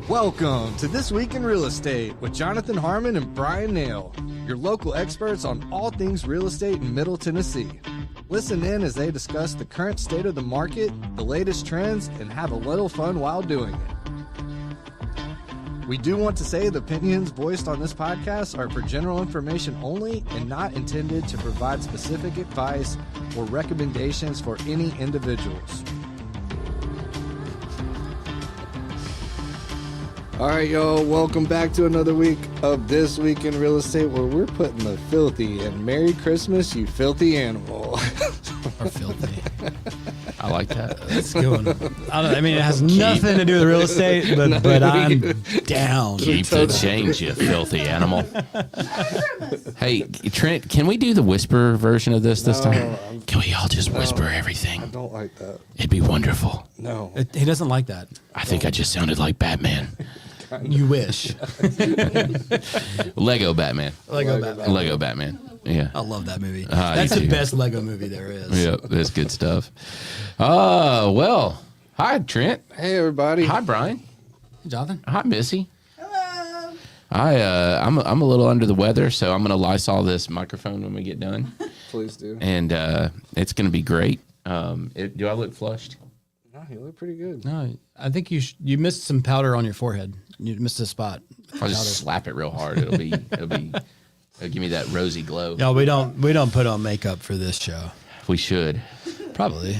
Welcome to This Week in Real Estate with Jonathan Harmon and Bryan Nale, your local experts on all things real estate in Middle Tennessee. Listen in as they discuss the current state of the market, the latest trends, and have a little fun while doing it. We do want to say the opinions voiced on this podcast are for general information only and not intended to provide specific advice or recommendations for any individuals. All right, y'all, welcome back to another week of This Week in Real Estate, where we're putting the filthy and Merry Christmas, you filthy animal. Or filthy. I like that. That's a good one. I mean, it has nothing to do with real estate, but I'm down. Keep the change, you filthy animal. Hey, Trent, can we do the whisper version of this time? Can we all just whisper everything? I don't like that. It'd be wonderful. No. He doesn't like that. I think I just sounded like Batman. You wish. Lego Batman. Lego Batman. Yeah. I love that movie. That's the best Lego movie there is. Yeah, that's good stuff. Well, hi, Trent. Hey, everybody. Hi, Bryan. Jonathan? Hi, Missy. Hello. I'm a little under the weather, so I'm going to Lysol this microphone when we get done. Please do. And it's going to be great. Do I look flushed? No, you look pretty good. No, I think you missed some powder on your forehead. You missed a spot. I'll just slap it real hard. It'll give me that rosy glow. No, we don't put on makeup for this show. We should. Probably.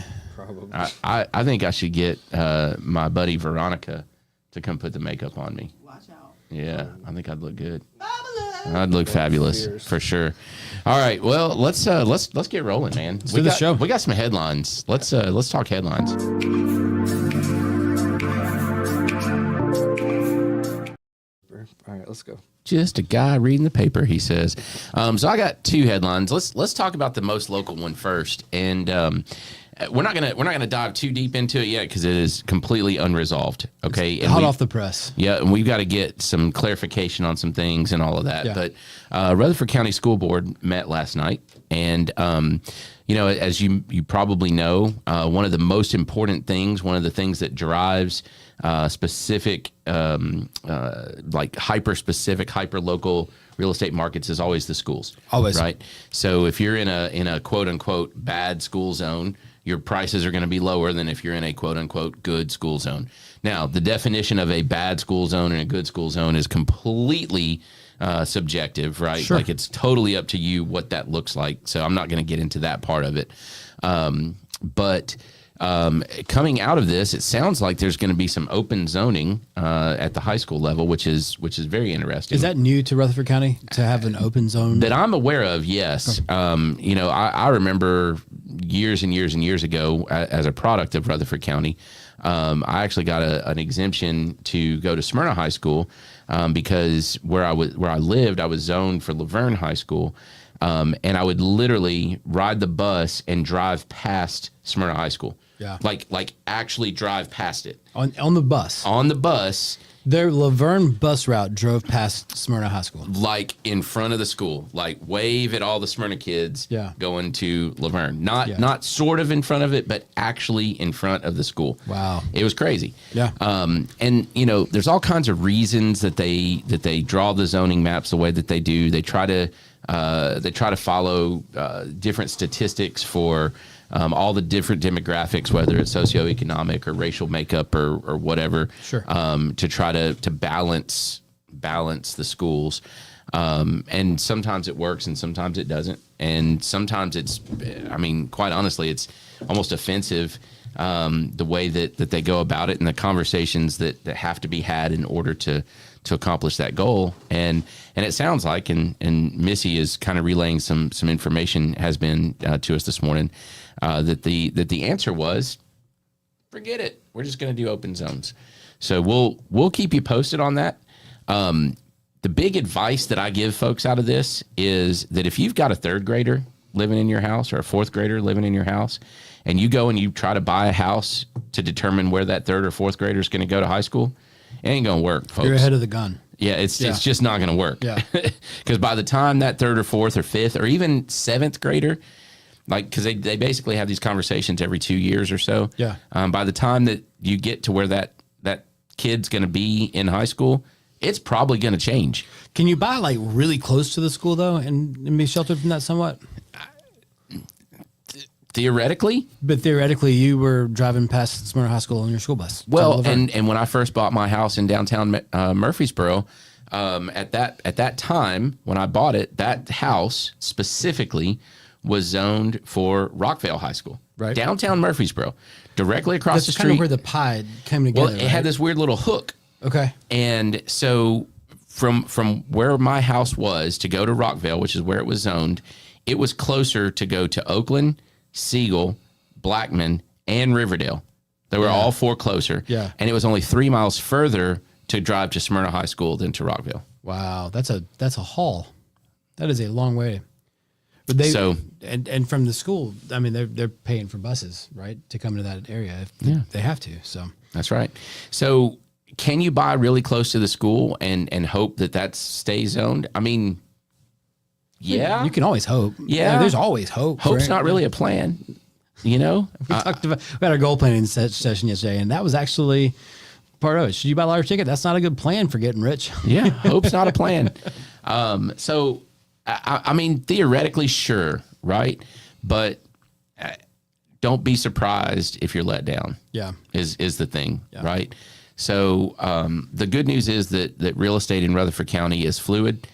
I think I should get my buddy Veronica to come put the makeup on me. Watch out. Yeah, I think I'd look good. Fabulous. I'd look fabulous for sure. All right, well let's get rolling, man. We got some headlines. Let's talk headlines. All right, let's go. Just a guy reading the paper, he says. So I got two headlines. Let's talk about the most local one first, and we're not gonna dive too deep into it yet because it is completely unresolved. Okay, Hot off the press. Yeah, and we've got to get some clarification on some things and all of that. Yeah. But Rutherford County School Board met last night, and as you probably know, one of the most important things, one of the things that drives specific, like hyper-specific, hyper-local real estate markets is always the schools. Always. Right? So if you're in a quote-unquote bad school zone, your prices are going to be lower than if you're in a quote-unquote good school zone. Now, the definition of a bad school zone and a good school zone is completely subjective, right? Sure. Like it's totally up to you what that looks like. So I'm not going to get into that part of it. But coming out of this, it sounds like there's going to be some open zoning at the high school level, which is very interesting. Is that new to Rutherford County to have an open zone? That I'm aware of, yes. I remember years and years and years ago, as a product of Rutherford County, I actually got an exemption to go to Smyrna High School because where I lived, I was zoned for Laverne High School. And I would literally ride the bus and drive past Smyrna High School. Yeah. Like actually drive past it. On the bus. On the bus. Their Laverne bus route drove past Smyrna High School. Like in front of the school. Like wave at all the Smyrna kids going to Laverne. Not sort of in front of it, but actually in front of the school. Wow. It was crazy. Yeah. And there's all kinds of reasons that they draw the zoning maps the way that they do. They try to follow different statistics for all the different demographics, whether it's socioeconomic or racial makeup or whatever, Sure. To try to balance the schools. And sometimes it works and sometimes it doesn't. And sometimes quite honestly, it's almost offensive the way that they go about it and the conversations that have to be had in order to accomplish that goal. And it sounds like, and Missy is kind of relaying some information has been to us this morning, that the answer was, forget it. We're just going to do open zones. So we'll keep you posted on that. The big advice that I give folks out of this is that if you've got a third grader living in your house or a fourth grader living in your house, and you go and you try to buy a house to determine where that third or fourth grader is going to go to high school, it ain't going to work, folks. You're ahead of the gun. Yeah, it's just not going to work. Yeah. Because by the time that third or fourth or fifth or even seventh grader, like, because they basically have these conversations every 2 years or so. Yeah. By the time that you get to where that kid's going to be in high school, it's probably going to change. Can you buy like really close to the school though, and be sheltered from that somewhat? Theoretically, but theoretically, you were driving past Smyrna High School on your school bus. Well, and when I first bought my house in downtown Murfreesboro, at that time when I bought it, that house specifically was zoned for Rockvale High School, right? Downtown Murfreesboro, directly across the street. That's kind of where the pie came together. Well, it had this weird little hook. Okay, and so from where my house was to go to Rockvale, which is where it was zoned, it was closer to go to Oakland, Siegel, Blackman, and Riverdale. They were all four closer. Yeah. And it was only 3 miles further to drive to Smyrna High School than to Rockville. Wow. That's a haul. That is a long way. But and from the school, I mean, they're paying for buses, right, to come to that area if they have to. So that's right. So can you buy really close to the school and hope that stays zoned? I mean, yeah. You can always hope. Yeah. There's always hope. Hope's not really a plan, you know? We had our goal planning session yesterday, and that was actually part of it. Should you buy a lottery ticket? That's not a good plan for getting rich. Yeah, hope's not a plan. So, I mean, theoretically, sure, right? But don't be surprised if you're let down. Yeah. Is the thing, right? So the good news is that real estate in Rutherford County is fluid.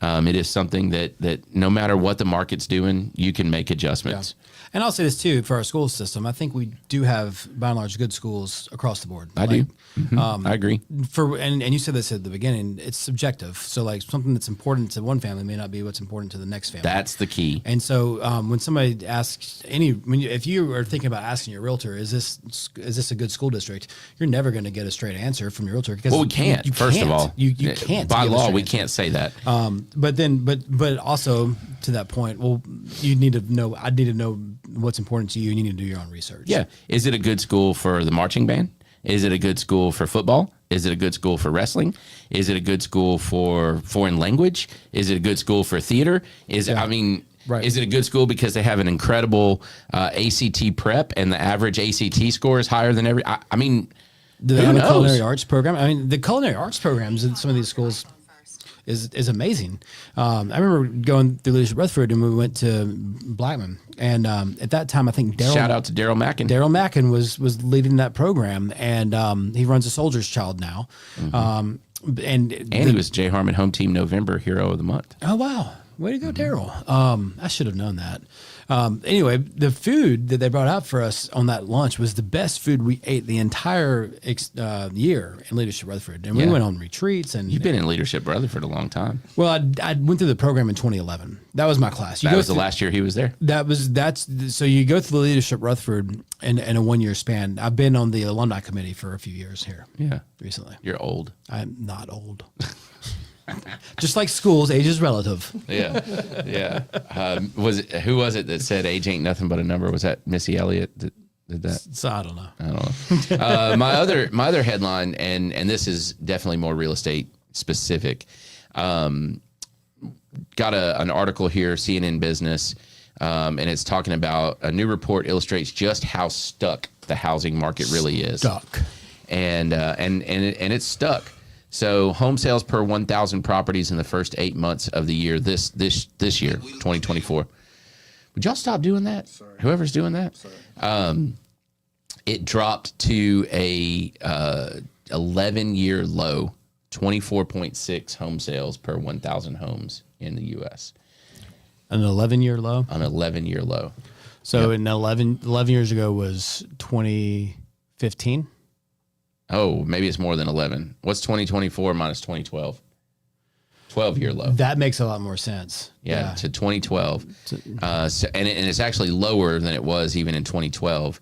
It is something that no matter what the market's doing, you can make adjustments. Yeah. And I'll say this too, for our school system, I think we do have, by and large, good schools across the board. I do. Mm-hmm. I agree. And you said this at the beginning, it's subjective. So like something that's important to one family may not be what's important to the next family. That's the key. And so when somebody asks if you are thinking about asking your realtor, is this a good school district? You're never going to get a straight answer from your realtor. Because we can't, first of all. You can't. By law, we can't say that. But also to that point, well, I need to know what's important to you, and you need to do your own research. Yeah. Is it a good school for the marching band? Is it a good school for football? Is it a good school for wrestling? Is it a good school for foreign language? Is it a good school for theater? Is it a good school because they have an incredible ACT prep and the average ACT score is higher than every? I mean, do they have a culinary arts program? I mean, the culinary arts programs in some of these schools is amazing. I remember going through Leadership Rutherford and we went to Blackman, and at that time I think shout out to Daryl Mackin. Daryl Mackin was leading that program, and he runs a Soldier's Child now. Mm-hmm. And he was J. Harmon Home Team November Hero of the Month. Oh wow, way to go, Daryl! I should have known that. Anyway, the food that they brought out for us on that lunch was the best food we ate the entire year in Leadership Rutherford. And we went on retreats. And you've been in Leadership Rutherford a long time. Well, I went through the program in 2011. That was my class. That was the last year he was there. So you go through the Leadership Rutherford in a 1 year span. I've been on the alumni committee for a few years here. Yeah, recently. You're old. I'm not old. Just like schools, age is relative. Yeah. Who was it that said age ain't nothing but a number? Was that Missy Elliott that did that? So I don't know. My other headline, and this is definitely more real estate specific. Got an article here, CNN Business, and it's talking about a new report illustrates just how stuck the housing market really is. And it's stuck. So home sales per 1,000 properties in the first 8 months of the year, this year, 2024. Would y'all stop doing that? Sorry. Whoever's doing that? Sorry. It dropped to a 11-year low, 24.6 home sales per 1,000 homes in the U.S. An 11-year low? An 11-year low. So in 11 years ago was 2015? Oh, maybe it's more than 11. What's 2024 minus 2012? 12-year low. That makes a lot more sense. Yeah. To 2012. And it's actually lower than it was even in 2012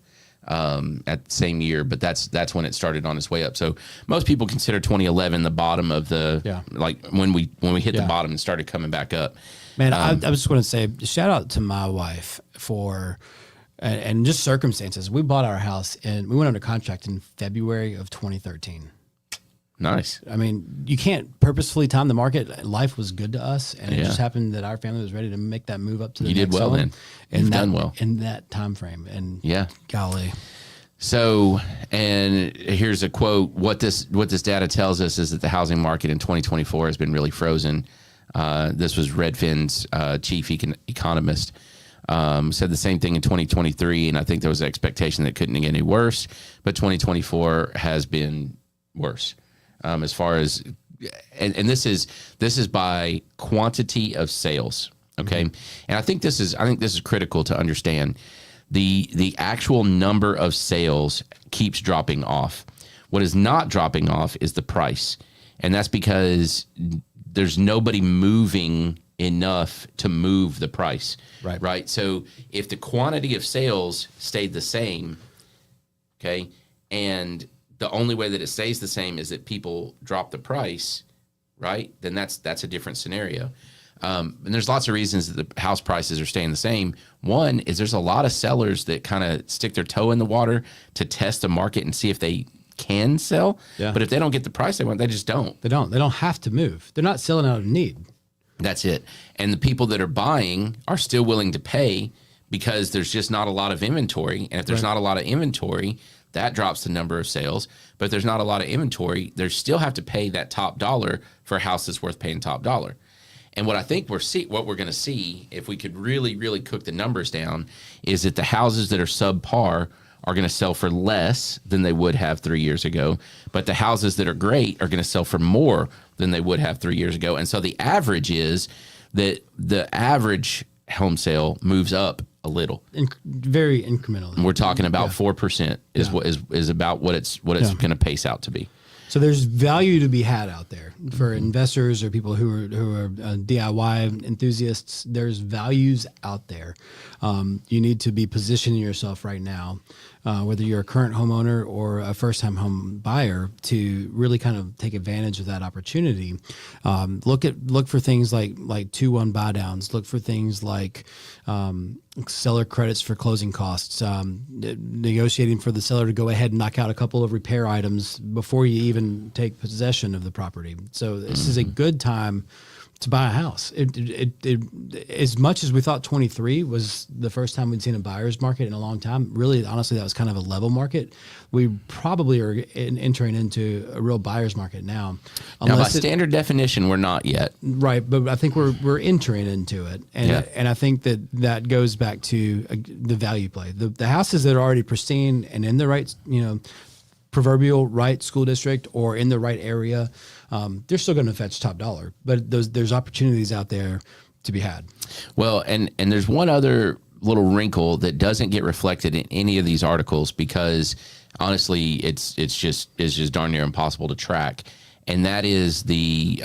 at the same year, but that's when it started on its way up. So most people consider 2011 the bottom of the, like when we hit the bottom and started coming back up. Man, I was just going to say, shout out to my wife for... And just circumstances. We bought our house and we went under contract in February of 2013. Nice. I mean, you can't purposefully time the market. Life was good to us, and it just happened that our family was ready to make that move up to the next did well home. then. You've done well in that time frame. And golly, So, and here's a quote. What this data tells us is that the housing market in 2024 has been really frozen. This was Redfin's chief economist. Said the same thing in 2023, and I think there was an expectation that it couldn't get any worse. But 2024 has been worse as far as, and this is by quantity of sales. Okay, and I think this is critical to understand. The actual number of sales keeps dropping off. What is not dropping off is the price. And that's because there's nobody moving enough to move the price. Right. So if the quantity of sales stayed the same, okay, and the only way that it stays the same is that people drop the price, right, then that's a different scenario. And there's lots of reasons that the house prices are staying the same. One is there's a lot of sellers that kind of stick their toe in the water to test the market and see if they can sell. Yeah. But if they don't get the price they want, they just don't. They don't have to move. They're not selling out of need. That's it. And the people that are buying are still willing to pay because there's just not a lot of inventory. And if there's not a lot of inventory, that drops the number of sales. But if there's not a lot of inventory, they still have to pay that top dollar for a house that's worth paying top dollar. And what I think what we're going to see, if we could really, really cook the numbers down, is that the houses that are subpar are going to sell for less than they would have 3 years ago. But the houses that are great are going to sell for more than they would have 3 years ago. And so the average is that the average home sale moves up a little. Very incrementally. And we're talking about 4% is about what it's going to pace out to be. So there's value to be had out there for investors or people who are DIY enthusiasts. There's values out there. You need to be positioning yourself right now, whether you're a current homeowner or a first-time home buyer, to really kind of take advantage of that opportunity. Look for things like 2-1 buy downs. Look for things like seller credits for closing costs, negotiating for the seller to go ahead and knock out a couple of repair items before you even take possession of the property. So this is a good time to buy a house. It as much as we thought 23 was the first time we'd seen a buyer's market in a long time, really, honestly, that was kind of a level market. We probably are entering into a real buyer's market now. Now, by standard definition, we're not yet. Right, but I think we're entering into it. And I think that goes back to the value play. The houses that are already pristine and in the right, proverbial right school district or in the right area, they're still going to fetch top dollar. But there's opportunities out there to be had. Well, and there's one other little wrinkle that doesn't get reflected in any of these articles because honestly, it's just darn near impossible to track, and that is the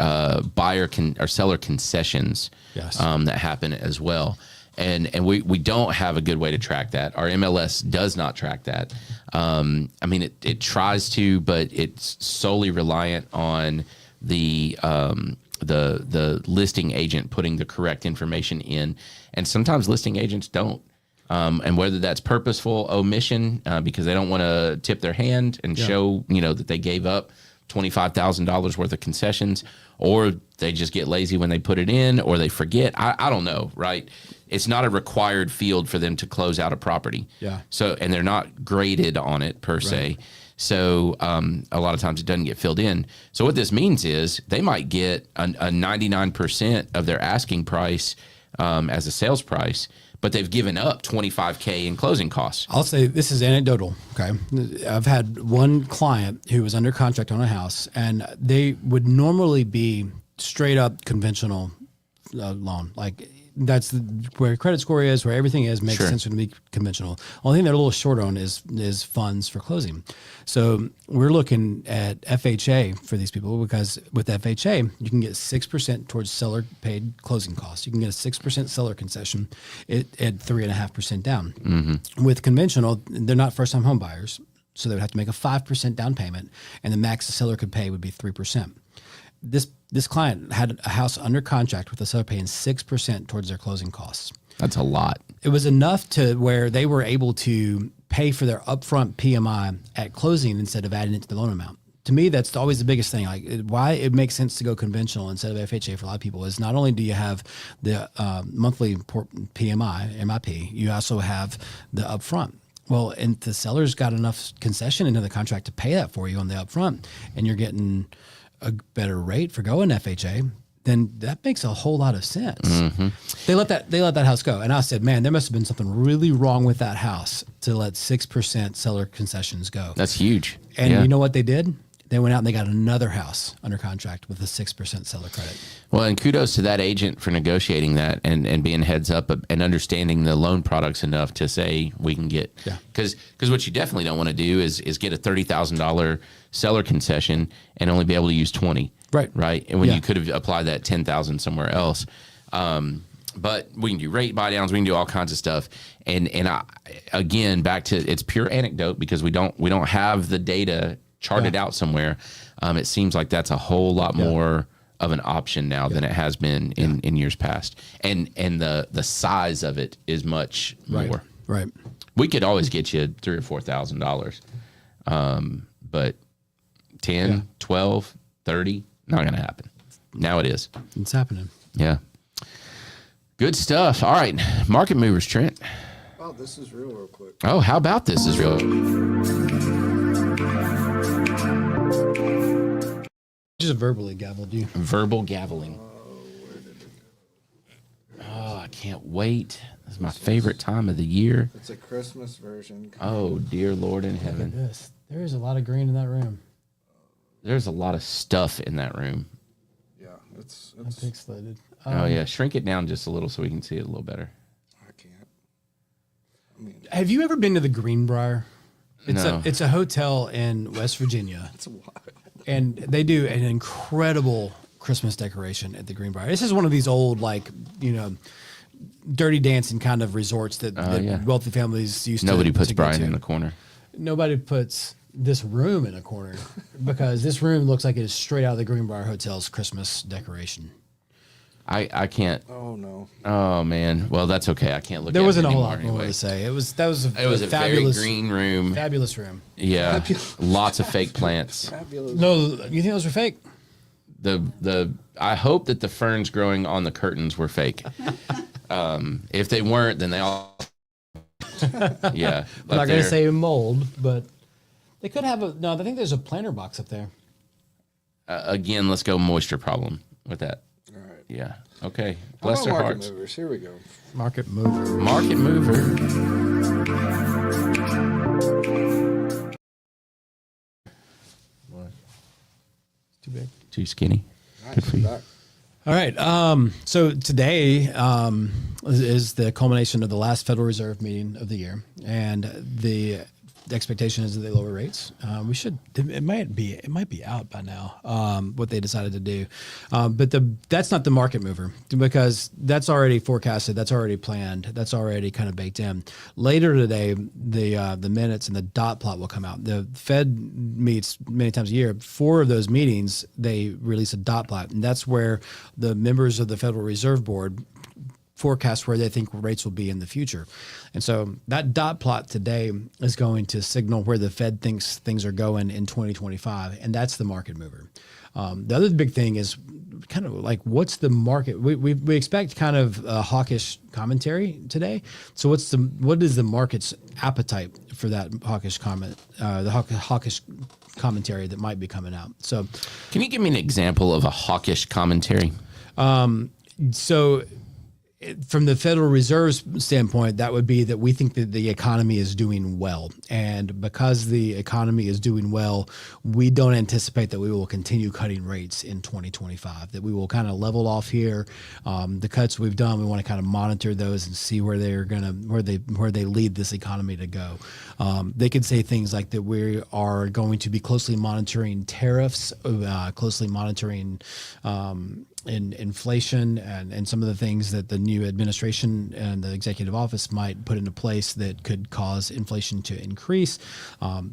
buyer or seller concessions that happen as well. And we don't have a good way to track that. Our MLS does not track that. It tries to, but it's solely reliant on the listing agent putting the correct information in, and sometimes listing agents don't. And whether that's purposeful omission because they don't want to tip their hand and show that they gave up $25,000 worth of concessions, or they just get lazy when they put it in, or they forget. I don't know, right? It's not a required field for them to close out a property. Yeah. So, and they're not graded on it per se. So a lot of times it doesn't get filled in. So what this means is they might get a 99% of their asking price as a sales price, but they've given up $25K in closing costs. I'll say this is anecdotal. Okay. I've had one client who was under contract on a house, and they would normally be straight up conventional loan. Like that's where credit score is, where everything is, makes sense to be conventional. Only thing they're a little short on is funds for closing. So we're looking at FHA for these people, because with FHA, you can get 6% towards seller paid closing costs. You can get a 6% seller concession at 3.5% down. Mm-hmm. With conventional, they're not first time home buyers, so they would have to make a 5% down payment, and the max the seller could pay would be 3%. This client had a house under contract with the seller paying 6% towards their closing costs. That's a lot. It was enough to where they were able to pay for their upfront PMI at closing instead of adding it to the loan amount. To me, that's always the biggest thing. Like why it makes sense to go conventional instead of FHA for a lot of people is not only do you have the monthly PMI, MIP, you also have the upfront. Well, and the seller's got enough concession into the contract to pay that for you on the upfront, and you're getting a better rate for going FHA, then that makes a whole lot of sense. Mm-hmm. They let that house go. And I said, man, there must have been something really wrong with that house to let 6% seller concessions go. That's huge. And yeah. you know what they did? They went out and they got another house under contract with a 6% seller credit. Well, and kudos to that agent for negotiating that and being heads up and understanding the loan products enough to say we can get, because what you definitely don't want to do is get a $30,000 seller concession and only be able to use 20. Right. And when you could have applied that 10,000 somewhere else. But we can do rate buy downs. We can do all kinds of stuff. And again, back to, it's pure anecdote because we don't have the data charted out somewhere. It seems like that's a whole lot more of an option now than it has been in years past. And the size of it is much more. Right. We could always get you $3,000 or $4,000. But 10, 12, 30, not going to happen. Now it is. It's happening. Yeah. Good stuff. All right. Market movers, Trent. Oh, this is real quick. Oh, how about this is real? Just verbally gavelled you. Verbal gaveling. Oh, I can't wait. This is my favorite time of the year. It's a Christmas version. Oh, dear Lord in heaven. This. There is a lot of green in that room. There's a lot of stuff in that room. Yeah, it's pixelated. Oh, yeah. Shrink it down just a little so we can see it a little better. I can't. I mean, have you ever been to the Greenbrier? No. It's a hotel in West Virginia. it's wild. And they do an incredible Christmas decoration at the Greenbrier. This is one of these old, like, Dirty Dancing kind of resorts that wealthy families used Nobody to puts to go Bryan to. in the corner. Nobody puts this room in a corner because this room looks like it is straight out of the Greenbrier Hotel's Christmas decoration. I can't. Oh, no. Oh, man. Well, that's okay. I can't look There at wasn't it a whole anymore lot more anyway. to say. It was a fabulous, very green room. Fabulous room. Yeah. Lots of fake plants. Fabulous. No, you think those were fake? I hope that the ferns growing on the curtains were fake. If they weren't, then they all. Yeah. I'm not going to say mold, but they could have no, I think there's a planter box up there. Again, let's go moisture problem with that. All right. Yeah. Okay. How Bless about their market hearts. movers? Here we go. Market mover. Market mover. What? Too big. Too skinny. Nice. for you. Back. All right. So today is the culmination of the last Federal Reserve meeting of the year, and the expectation is that they lower rates. It might be out by now. What they decided to do, but that's not the market mover because that's already forecasted, that's already planned, that's already kind of baked in. Later today, the minutes and the dot plot will come out. The Fed meets many times a year. 4 of those meetings, they release a dot plot, and that's where the members of the Federal Reserve Board forecast where they think rates will be in the future. And so that dot plot today is going to signal where the Fed thinks things are going in 2025, and that's the market mover. The other big thing is kind of like, what's the market? We expect kind of a hawkish commentary today. So what is the market's appetite for that hawkish comment, the hawkish commentary that might be coming out? So Can you give me an example of a hawkish commentary? So from the Federal Reserve's standpoint, that would be that we think that the economy is doing well. And because the economy is doing well, we don't anticipate that we will continue cutting rates in 2025, that we will kind of level off here. The cuts we've done, we want to kind of monitor those and see where they lead this economy to go. They could say things like that we are going to be closely monitoring tariffs, closely monitoring in inflation and some of the things that the new administration and the executive office might put into place that could cause inflation to increase.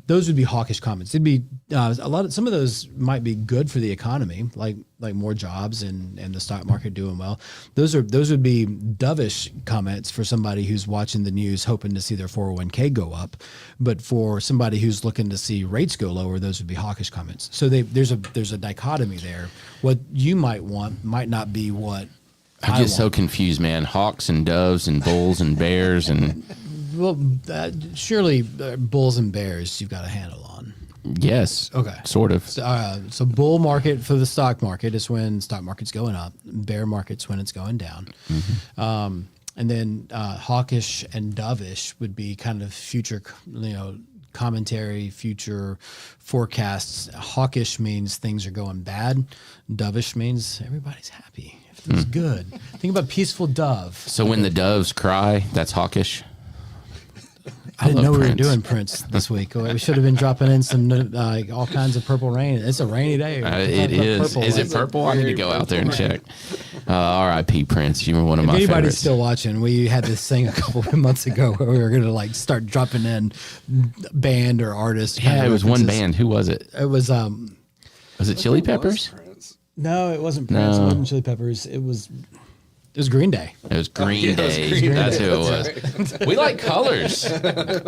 Those would be hawkish comments. It'd be some of those might be good for the economy, like more jobs and the stock market doing well. Those would be dovish comments for somebody who's watching the news hoping to see their 401k go up. But for somebody who's looking to see rates go lower, those would be hawkish comments. So there's a dichotomy there. What you might want might not be what I'm just so confused, man. Hawks and doves and bulls and bears and Well, surely bulls and bears you've got a handle on. Yes. Okay. Sort of. So bull market for the stock market is when stock market's going up. Bear market's when it's going down. Mm-hmm. And then hawkish and dovish would be kind of future, commentary, future forecasts. Hawkish means things are going bad. Dovish means everybody's happy. Everything's good. Think about peaceful dove. So when the doves cry, that's hawkish. I didn't know we were Prince. doing Prince this week. We should have been dropping in some all kinds of purple rain. It's a rainy day. It is. Purple. Is it purple? I need to go out there and check. R.I.P. Prince. You were one of my Anybody's favorites. still watching? We had this thing a couple of months ago where we were going to start dropping in band or artist. Yeah, it was one band. Who was it? It was Was it Chili Peppers? no, it wasn't Prince. No. It wasn't Chili Peppers. It was Green Day. It was Green Day. That's who it was. We like colors.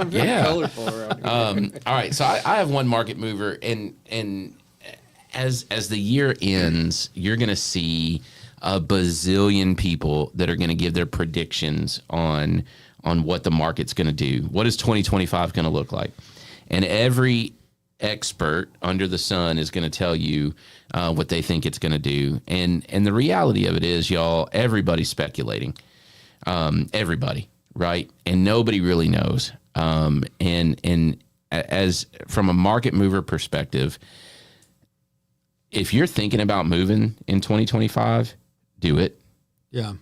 Yeah. Colorful around here. All right. So I have one market mover, and as the year ends, you're going to see a bazillion people that are going to give their predictions on what the market's going to do. What is 2025 going to look like? And every expert under the sun is going to tell you what they think it's going to do. And the reality of it is, y'all, everybody's speculating. Everybody, right? And nobody really knows. And as from a market mover perspective, if you're thinking about moving in 2025, do it. Yeah.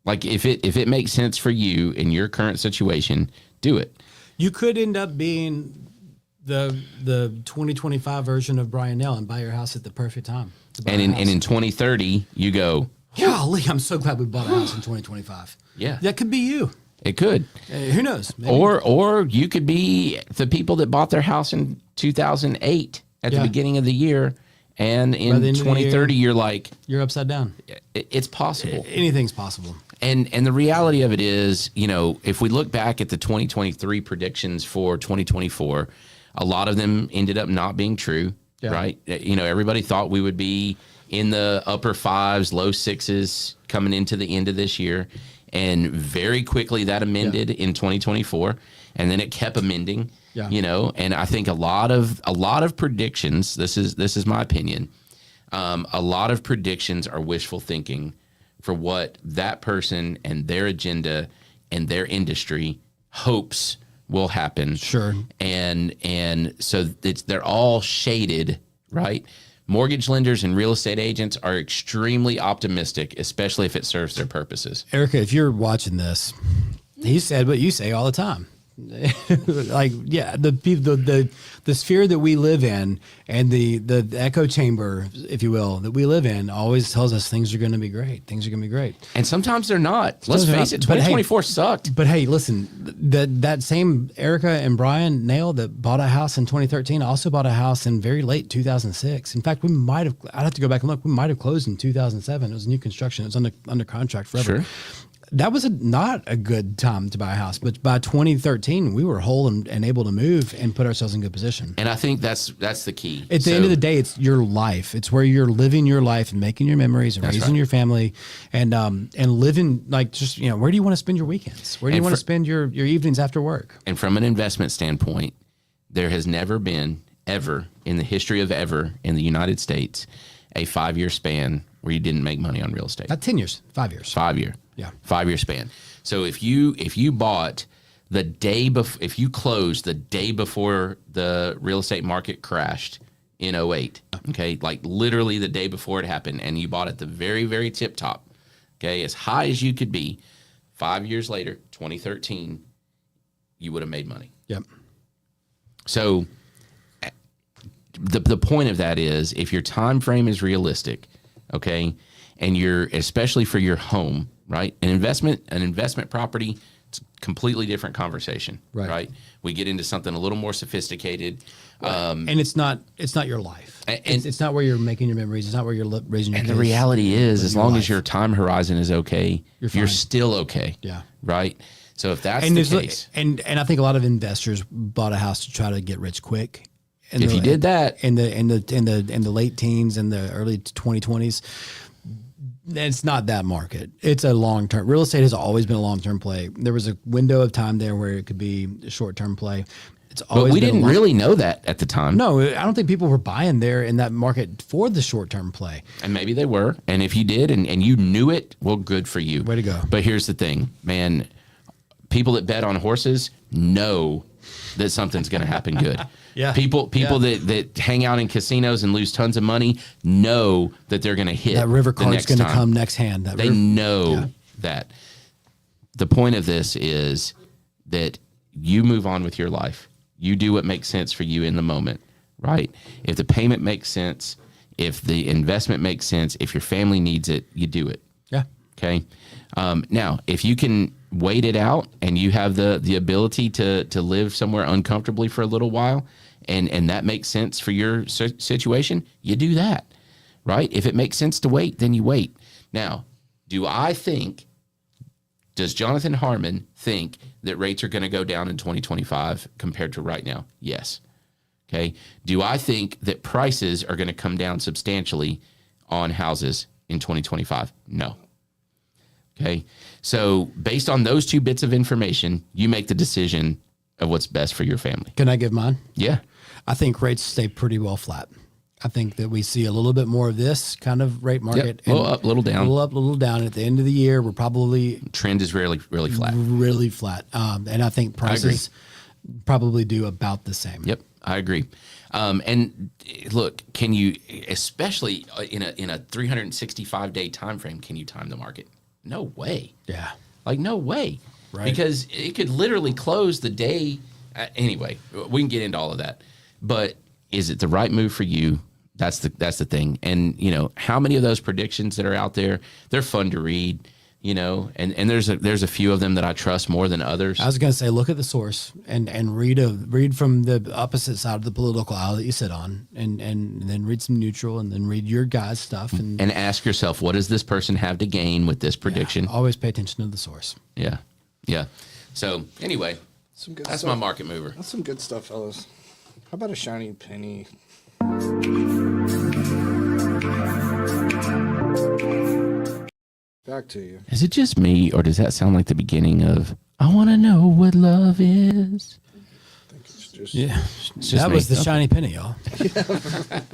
Like if it makes sense for you in your current situation, do it. You could end up being the 2025 version of Bryan Nale and buy your house at the perfect time. And in 2030, you go, golly, I'm so glad we bought a house in 2025. Yeah. That could be you. it could. Who knows? Maybe. Or you could be the people that bought their house in 2008 at the beginning of the year, and in 2030 you're like, you're upside down. It's possible. Anything's possible. And the reality of it is, you know, if we look back at the 2023 predictions for 2024, a lot of them ended up not being true, right? You know, everybody thought we would be in the upper fives, low sixes coming into the end of this year. And very quickly that amended in 2024. And then it kept amending, you know, and I think a lot of predictions, this is my opinion. A lot of predictions are wishful thinking for what that person and their agenda and their industry hopes will happen. Sure. And so they're all shaded, right? Mortgage lenders and real estate agents are extremely optimistic, especially if it serves their purposes. Erica, if you're watching this, he said what you say all the time. Like, yeah, the sphere that we live in and the echo chamber, if you will, that we live in always tells us things are going to be great. Things are going to be great. And sometimes they're not. Let's face it, 2024 sucked. But hey, listen, that same Erica and Bryan Nale that bought a house in 2013 also bought a house in very late 2006. In fact, I'd have to go back and look, we might have closed in 2007. It was new construction. It was under contract forever. Sure. That was not a good time to buy a house, but by 2013, we were whole and able to move and put ourselves in good position. And I think that's the key. At the end of the day, it's your life. It's where you're living your life and making your memories and raising your family and living like just, you know, where do you want to spend your weekends? Where do you want to spend your evenings after work? And from an investment standpoint, there has never been ever in the history of ever in the United States a 5-year span where you didn't make money on real estate. Not 10 years, 5 years. 5 year. Yeah. 5-year span. So if you bought the day before, if you closed the day before the real estate market crashed in 2008, okay, like literally the day before it happened, and you bought at the very, very tip top, okay, as high as you could be, 5 years later, 2013, you would have made money. Yep. So the point of that is, if your time frame is realistic, okay, and you're, especially for your home, right? An investment property, it's a completely different conversation, right? We get into something a little more sophisticated. And it's not your life. It's not where you're making your memories. It's not where you're raising your kids. And the reality is, as long as your time horizon is okay, you're still okay. Yeah. Right? So if that's the case. And I think a lot of investors bought a house to try to get rich quick. If you did that in the late teens and the early 2020s, It's not that market. It's a long-term. Real estate has always been a long-term play. There was a window of time there where it could be a short-term play. It's always But we been didn't really know that at the time. No, I don't think people were buying there in that market for the short-term play. And maybe they were. And if you did and you knew it, well, good for you. Way to go. But here's the thing, man. People that bet on horses know that something's going to happen good. Yeah. People that hang out in casinos and lose tons of money know that they're going to hit That river the card's next going to time. come next hand. They know that. The point of this is that you move on with your life. You do what makes sense for you in the moment, right? If the payment makes sense, if the investment makes sense, if your family needs it, you do it. Yeah. Okay. Now, if you can wait it out and you have the ability to live somewhere uncomfortably for a little while, and that makes sense for your situation, you do that, right? If it makes sense to wait, then you wait. Now, does Jonathan Harmon think that rates are going to go down in 2025 compared to right now? Yes. Okay. Do I think that prices are going to come down substantially on houses in 2025? No. Okay. So based on those two bits of information, you make the decision of what's best for your family. Can I give mine? Yeah. I think rates stay pretty well flat. I think that we see a little bit more of this kind of rate market. Yep. A little up, a little down. A little up, a little down. At the end of the year, we're probably Trend is really flat. really flat. And I think prices probably do about the same. Yep, I agree. And look, can you, especially in a 365-day time frame, can you time the market? No way. Yeah. Like, no way. Right. Because it could literally close the day. Anyway, we can get into all of that. But is it the right move for you? That's the thing. And, how many of those predictions that are out there, they're fun to read, and there's a few of them that I trust more than others. I was going to say, look at the source and read from the opposite side of the political aisle that you sit on, and then read some neutral, and then read your guys' stuff. And ask yourself, what does this person have to gain with this prediction? Always pay attention to the source. Yeah. Yeah. So anyway, that's stuff. my market mover. That's some good stuff, fellas. How about a shiny penny? Back to you. Is it just me, or does that sound like the beginning of I Want to Know What Love Is? I think it's just That was the shiny penny, y'all.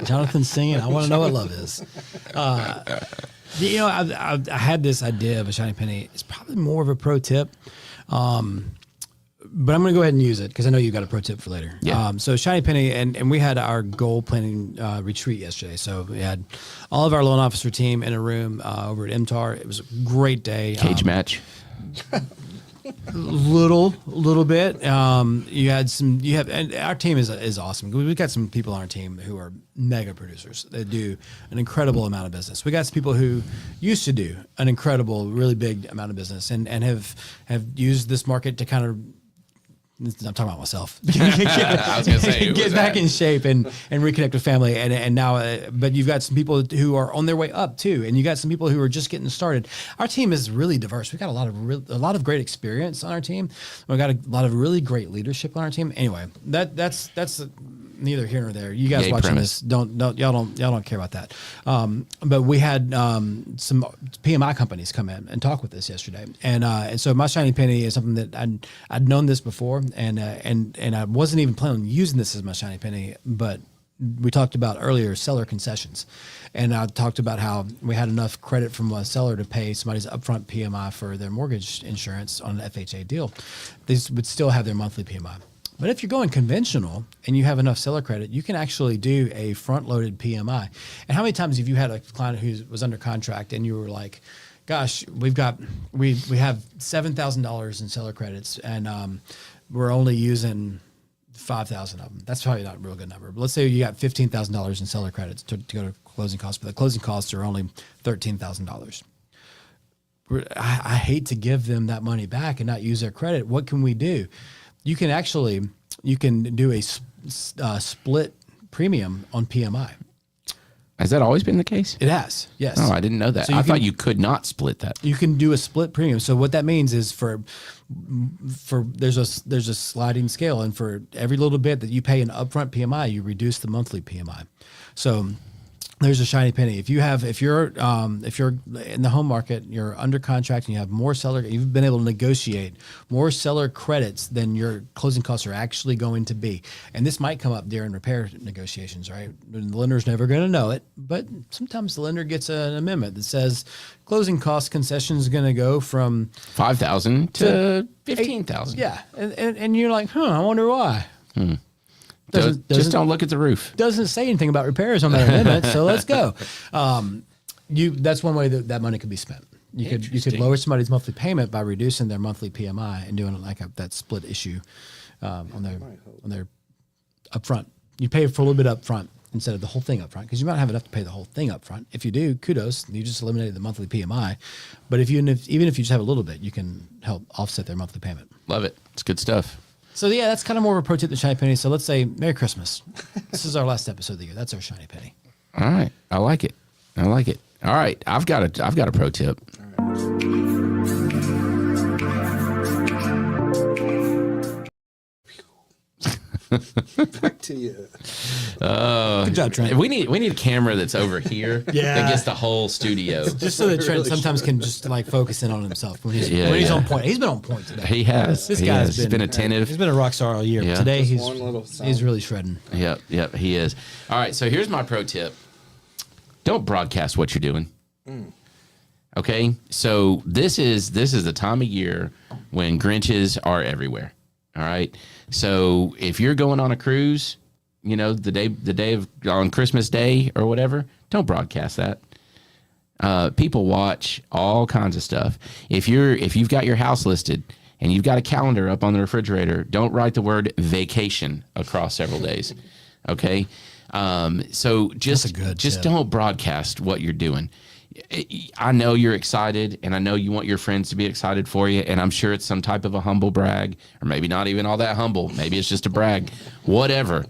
Jonathan singing, I want to know what love is. I had this idea of a shiny penny. It's probably more of a pro tip. But I'm going to go ahead and use it because I know you've got a pro tip for later. Yeah. So shiny penny, and we had our goal planning retreat yesterday. So we had all of our loan officer team in a room over at MTAR. It was a great day. Cage match. Little bit. And our team is awesome. We've got some people on our team who are mega producers. They do an incredible amount of business. We got some people who used to do an incredible, really big amount of business and have used this market to kind of, I'm talking about myself. I was going to say, get back in shape and reconnect with family. And now, but you've got some people who are on their way up too, and you got some people who are just getting started. Our team is really diverse. We got a lot of great experience on our team. We got a lot of really great leadership on our team. Anyway, that's neither here nor there. You guys Yay, watching Primis. this y'all don't care about that. But we had some PMI companies come in and talk with us yesterday, and so my shiny penny is something that I'd known this before, and I wasn't even planning on using this as my shiny penny, but we talked about earlier seller concessions, and I talked about how we had enough credit from a seller to pay somebody's upfront PMI for their mortgage insurance on an FHA deal. They would still have their monthly PMI. But if you're going conventional and you have enough seller credit, you can actually do a front-loaded PMI. And how many times have you had a client who was under contract and you were like, gosh, we have $7,000 in seller credits and we're only using 5,000 of them. That's probably not a real good number. But let's say you got $15,000 in seller credits to go to closing costs, but the closing costs are only $13,000. I hate to give them that money back and not use their credit. What can we do? You can do a split premium on PMI. Has that always been the case? It has, yes. Oh, I didn't know that. So I thought you could not split that. You can do a split premium. So what that means is for there's a sliding scale, and for every little bit that you pay an upfront PMI, you reduce the monthly PMI. So There's a shiny penny. If you're in the home market, you're under contract and you have you've been able to negotiate more seller credits than your closing costs are actually going to be. And this might come up during repair negotiations, right? The lender's never going to know it, but sometimes the lender gets an amendment that says closing cost concession is going to go from $5,000 to $15,000. Yeah. And you're like, I wonder why. Just don't look at the roof. Doesn't say anything about repairs on that amendment, so let's go. That's one way that money could be spent. You could lower somebody's monthly payment by reducing their monthly PMI and doing it like that split issue on their upfront. You pay for a little bit upfront instead of the whole thing upfront, because you might have enough to pay the whole thing upfront. If you do, kudos, you just eliminated the monthly PMI. But even if you just have a little bit, you can help offset their monthly payment. Love it. It's good stuff. So yeah, that's kind of more of a pro tip than shiny penny. So let's say Merry Christmas. This is our last episode of the year. That's our shiny penny. All right, I like it. All right, I've got a pro tip. Back to you. Good job, Trent. We need a camera that's over here that gets the whole studio. Just so that Trent sometimes can just like focus in on himself when he's on point. He's been on point today. He has. This guy's been attentive. He's been a rock star all year. Yeah. Today he's really shredding. Yep, he is. All right, so here's my pro tip. Don't broadcast what you're doing. Okay? So this is the time of year when Grinches are everywhere. All right? So if you're going on a cruise, the day of on Christmas Day or whatever, don't broadcast that. People watch all kinds of stuff. If you've got your house listed and you've got a calendar up on the refrigerator, don't write the word vacation across several days. Okay? So just don't broadcast what you're doing. I know you're excited, and I know you want your friends to be excited for you, and I'm sure it's some type of a humble brag, or maybe not even all that humble. Maybe it's just a brag, whatever.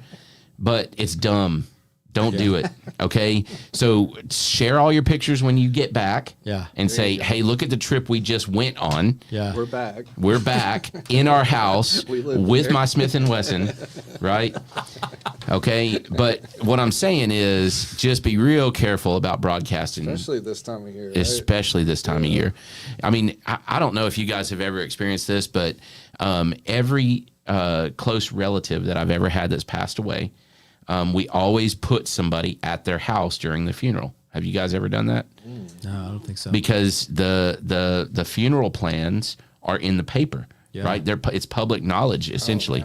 But it's dumb. Don't do it. Okay. So share all your pictures when you get back. Yeah. And say, hey, look at the trip we just went on. Yeah. We're back in our house with there. my Smith & Wesson. Right. Okay. But what I'm saying is just be real careful about broadcasting. Especially this time of year. Especially this time of year. I mean, I don't know if you guys have ever experienced this, but every close relative that I've ever had that's passed away, we always put somebody at their house during the funeral. Have you guys ever done that? No, I don't think so. Because the funeral plans are in the paper, right? It's public knowledge essentially.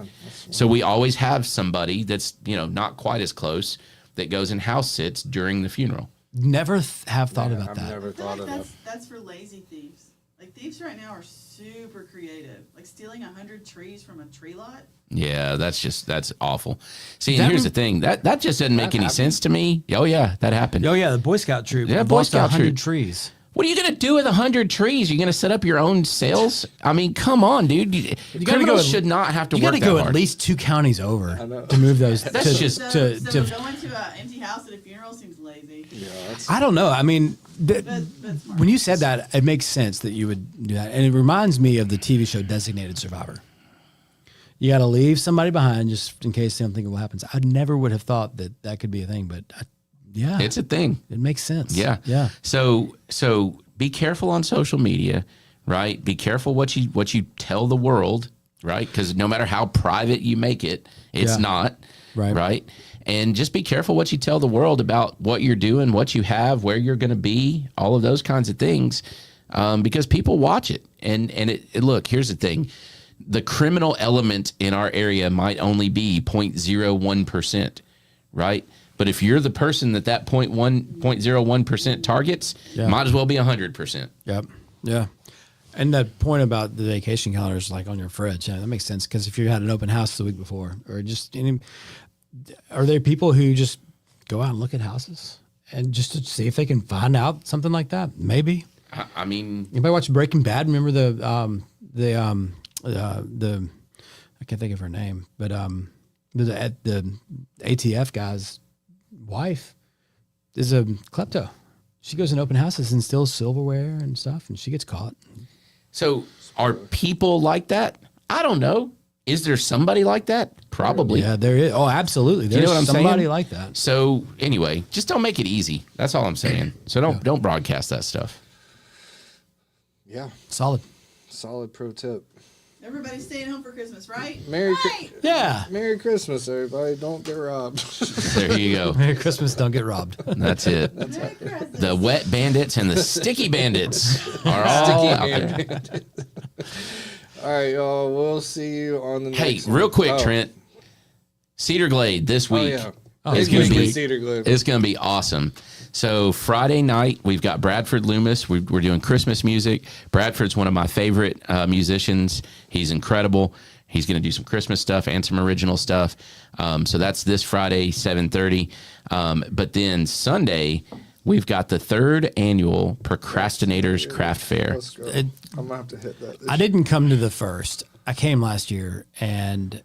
So we always have somebody that's not quite as close that goes and house sits during the funeral. Never have thought about that. I've never thought of that. That's for lazy thieves. Like thieves right now are super creative. Like stealing 100 trees from a tree lot. Yeah, that's awful. See, and here's the thing. That just doesn't make any sense to me. Oh, yeah, that happened. Oh, yeah, the Boy Scout troop. Yeah, Boy Scout 100 troop. trees. What are you going to do with 100 trees? You're going to set up your own sales? I mean, come on, dude. Criminals should not have to work that hard. You got to go at least 2 counties over to move those. That's just... So going to an empty house at a funeral seems lazy. Yeah, I don't know. I mean, when you said that, it makes sense that you would do that. And it reminds me of the TV show Designated Survivor. You got to leave somebody behind just in case something will happen. I never would have thought that could be a thing, but yeah, it's a thing. It makes sense. Yeah. Yeah. So be careful on social media, right? Be careful what you tell the world, right? Because no matter how private you make it, it's not, right? And just be careful what you tell the world about what you're doing, what you have, where you're going to be, all of those kinds of things, because people watch it. And look, here's the thing. The criminal element in our area might only be 0.01%, right? But if you're the person that 0.01% targets, might as well be 100%. Yep. Yeah. And that point about the vacation calendars, like on your fridge, that makes sense. Because if you had an open house the week before, or just are there people who just go out and look at houses and just to see if they can find out something like that? Maybe. I mean, anybody watch Breaking Bad? Remember the I can't think of her name, but the ATF guy's wife is a klepto. She goes in open houses and steals silverware and stuff, and she gets caught. So are people like that? I don't know. Is there somebody like that? Probably. Yeah, there is. Oh, absolutely. There's You know what I'm somebody saying? like that. So anyway, just don't make it easy. That's all I'm saying. So don't broadcast that stuff. Yeah, Solid. solid pro tip. Everybody's staying home for Christmas, right? Merry Yeah. Merry Christmas, everybody. Don't get robbed. There you go. Merry Christmas. Don't get robbed. That's it. Merry Christmas. The wet bandits and the sticky bandits are all out there. All right, y'all. We'll see you on the Hey, next real one. quick, Oh. Trent. Cedar Glade this Oh, week. yeah. It's going gonna be Cedar Glade. It's going to be awesome. So Friday night, we've got Bradford Loomis. We're doing Christmas music. Bradford's one of my favorite musicians. He's incredible. He's going to do some Christmas stuff and some original stuff. So that's this Friday, 7:30. But then Sunday, we've got the 3rd annual Procrastinators Craft Fair. Let's go. It- I'm gonna have to hit that. I didn't come to the first. I came last year, and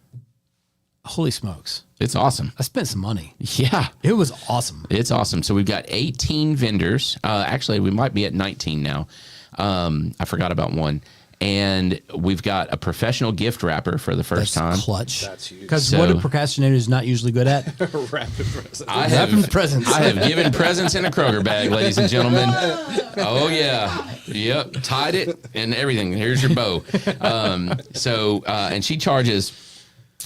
holy smokes, It's awesome. I spent some money. Yeah. It was awesome. It's awesome. So we've got 18 vendors. Actually, we might be at 19 now. I forgot about one. And we've got a professional gift wrapper for the first time. Clutch. That's huge. Because So- what are procrastinators not usually good at? Rapid present. I Wrapping have presents. I have given presents in a Kroger bag, ladies and gentlemen. Oh yeah, yep. Tied it and everything. Here's your bow. And she charges,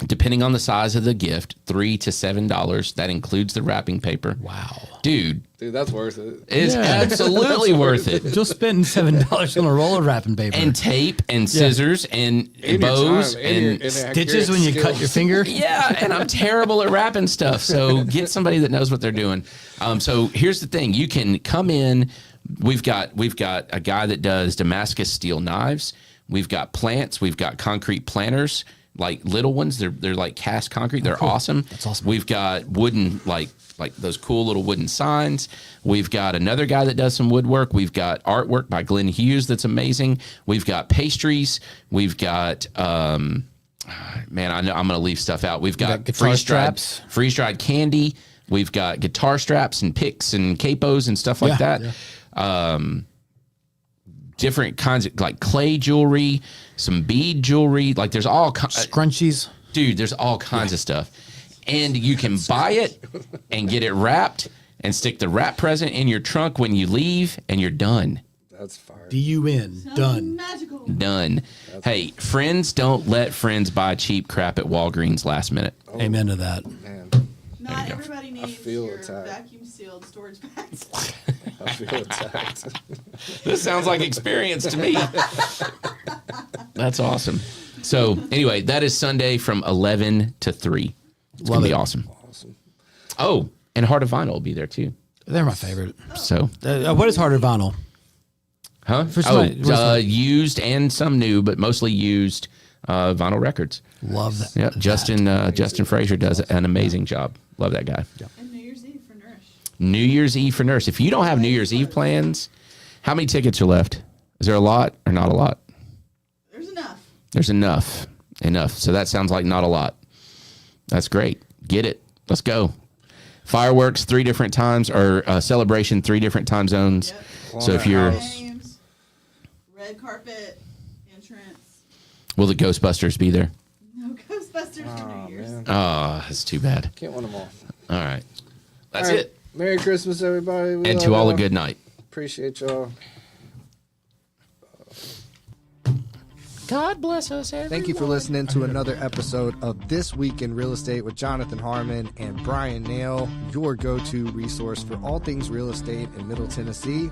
depending on the size of the gift, $3 to $7. That includes the wrapping paper. Wow. Dude, Dude, that's worth it. it's Yeah. absolutely worth it. Just spending $7 on a roll of wrapping paper. And tape and scissors and In your bows time, in your- and in stitches when you accurate cut your skills. finger. yeah, and I'm terrible at wrapping stuff. So get somebody that knows what they're doing. So here's the thing: you can come in. We've got a guy that does Damascus steel knives. We've got plants. We've got concrete planters, like little ones. They're like cast concrete. They're awesome. That's awesome. We've got wooden like those cool little wooden signs. We've got another guy that does some woodwork. We've got artwork by Glenn Hughes that's amazing. We've got pastries. We've got man, I know I'm going to leave stuff out. We've got guitar straps. freeze-dried candy. We've got guitar straps and picks and capos and stuff like Yeah, that. Different kinds of like clay jewelry, some bead jewelry. Like there's all Scrunchies. dude, there's all kinds of stuff. And you can buy it and get it wrapped and stick the wrap present in your trunk when you leave and you're done. That's fire. D-U-N. Done. Magical. Done. Hey, friends don't let friends buy cheap crap at Walgreens last minute. Amen to that. Man, Not everybody needs feel your attacked. vacuum sealed storage bags. I feel attacked. This sounds like experience to me. That's awesome. So anyway, that is Sunday from 11 to 3. It's going to be awesome. Awesome. Oh, and Heart of Vinyl will be there too. They're my favorite. So, What is harder vinyl? huh? For somebody- Used and some new, but mostly used vinyl records. Love that. Yeah, Justin Frazier does an amazing job. Love that guy. And New Year's Eve for Nourish. New Year's Eve for Nurse. If you don't have New Year's Eve plans, how many tickets are left? Is there a lot or not a lot? There's enough. There's enough. So that sounds like not a lot. That's great. Get it. Let's go. Fireworks 3 different times, or celebration 3 different time zones. Yep. So if you're, Games, red carpet, entrance. will the Ghostbusters be there? No Ghostbusters for New Year's. Man, Oh, that's too bad. can't win them all. All right. That's All right. it. Merry Christmas, everybody. We And love to all a y'all. good night. Appreciate y'all. God bless us, everyone. Thank you for listening to another episode of This Week in Real Estate with Jonathan Harmon and Bryan Nale, your go-to resource for all things real estate in Middle Tennessee.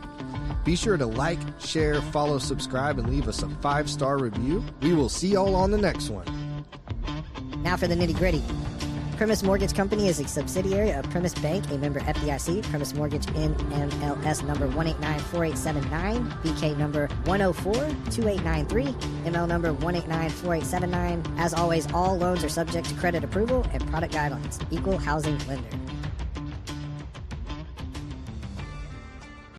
Be sure to like, share, follow, subscribe, and leave us a 5-star review. We will see y'all on the next one. Now for the nitty-gritty. Primis Mortgage Company is a subsidiary of Primis Bank, a member FDIC. Primis Mortgage NMLS number 1894879, BK number 1042893, ML number 1894879. As always, all loans are subject to credit approval and product guidelines. Equal housing lender.